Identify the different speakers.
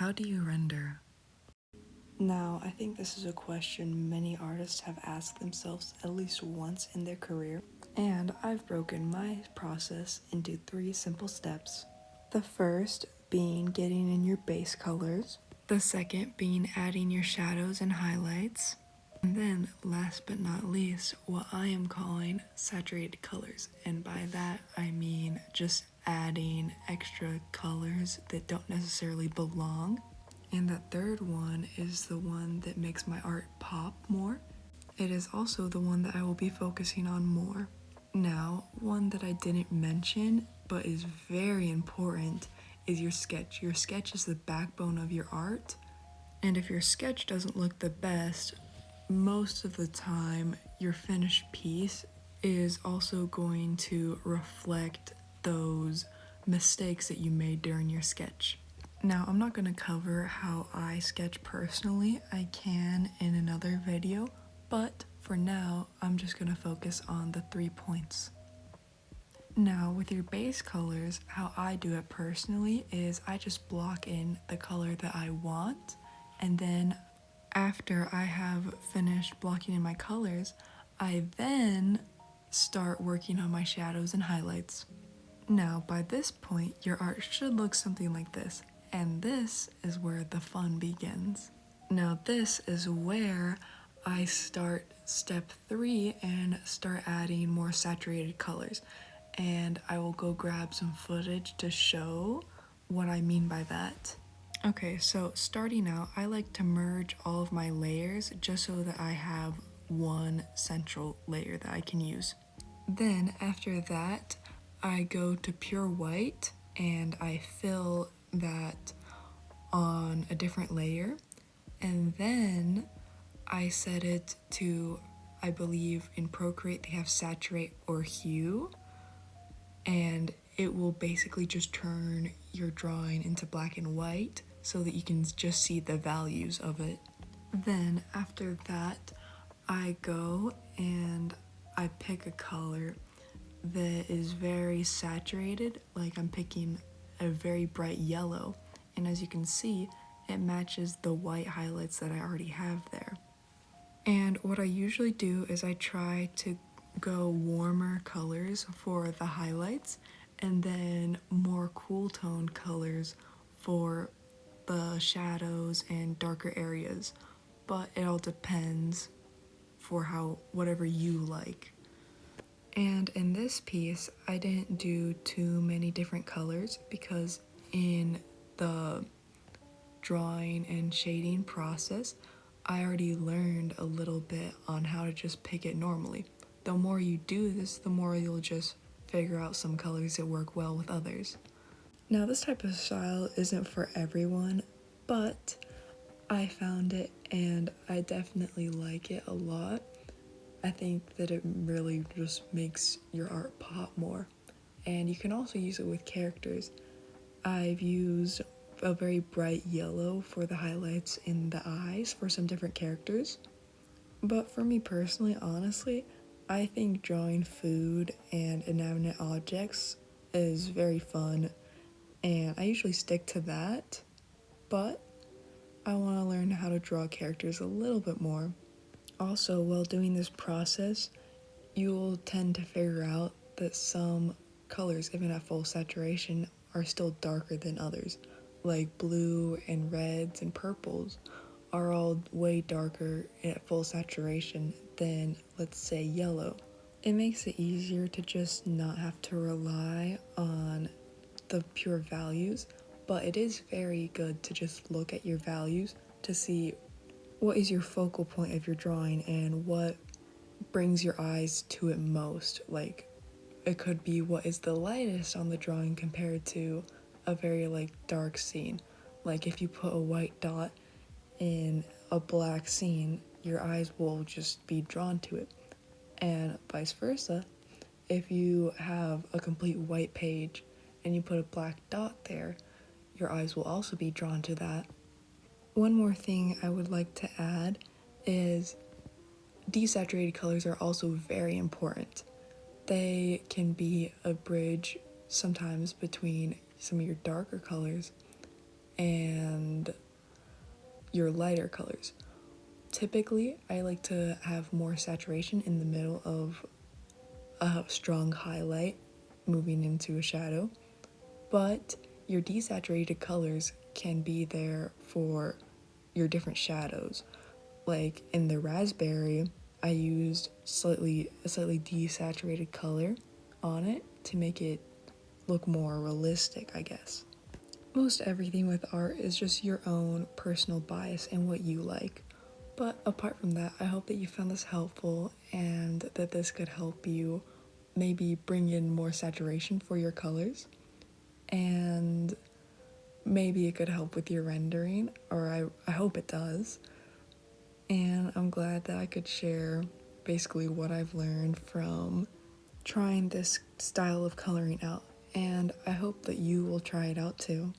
Speaker 1: How do you render?
Speaker 2: Now, I think this is a question many artists have asked themselves at least once in their career, and I've broken my process into 3 simple steps. The first being getting in your base colors, the second being adding your shadows and highlights, and then last but not least, what I am calling saturated colors. And by that, I mean just adding extra colors that don't necessarily belong. And the third one is the one that makes my art pop more. It is also the one that I will be focusing on more. Now, one that I didn't mention but is very important is your sketch. Your sketch is the backbone of your art. And if your sketch doesn't look the best, most of the time your finished piece is also going to reflect those mistakes that you made during your sketch. Now, I'm not going to cover how I sketch personally. I can in another video, but for now, I'm just going to focus on the 3 points. Now, with your base colors, how I do it personally is I just block in the color that I want, and then after I have finished blocking in my colors, I then start working on my shadows and highlights. Now, by this point, your art should look something like this, and this is where the fun begins. Now, this is where I start step 3 and start adding more saturated colors, and I will go grab some footage to show what I mean by that. Okay, so starting out, I like to merge all of my layers just so that I have one central layer that I can use. Then after that, I go to pure white and I fill that on a different layer, and then I set it to, I believe in Procreate they have saturate or hue, and it will basically just turn your drawing into black and white so that you can just see the values of it. Then after that, I go and I pick a color that is very saturated, like I'm picking a very bright yellow, and as you can see, it matches the white highlights that I already have there. And what I usually do is I try to go warmer colors for the highlights and then more cool tone colors for the shadows and darker areas, but it all depends for whatever you like. And in this piece, I didn't do too many different colors because in the drawing and shading process, I already learned a little bit on how to just pick it normally. The more you do this, the more you'll just figure out some colors that work well with others. Now, this type of style isn't for everyone, but I found it and I definitely like it a lot. I think that it really just makes your art pop more. And you can also use it with characters. I've used a very bright yellow for the highlights in the eyes for some different characters. But for me personally, honestly, I think drawing food and inanimate objects is very fun, and I usually stick to that. But I want to learn how to draw characters a little bit more. Also, while doing this process, you will tend to figure out that some colors, even at full saturation, are still darker than others. Like blue and reds and purples are all way darker at full saturation than, let's say, yellow. It makes it easier to just not have to rely on the pure values, but it is very good to just look at your values to see what is your focal point of your drawing and what brings your eyes to it most. Like, it could be what is the lightest on the drawing compared to a very dark scene. Like if you put a white dot in a black scene, your eyes will just be drawn to it. And vice versa, if you have a complete white page and you put a black dot there, your eyes will also be drawn to that. One more thing I would like to add is desaturated colors are also very important. They can be a bridge sometimes between some of your darker colors and your lighter colors. Typically, I like to have more saturation in the middle of a strong highlight moving into a shadow, but your desaturated colors can be there for your different shadows. Like in the raspberry, I used a slightly desaturated color on it to make it look more realistic, I guess. Most everything with art is just your own personal bias and what you like. But apart from that, I hope that you found this helpful and that this could help you maybe bring in more saturation for your colors. And maybe it could help with your rendering, or I hope it does. And I'm glad that I could share basically what I've learned from trying this style of coloring out. And I hope that you will try it out too.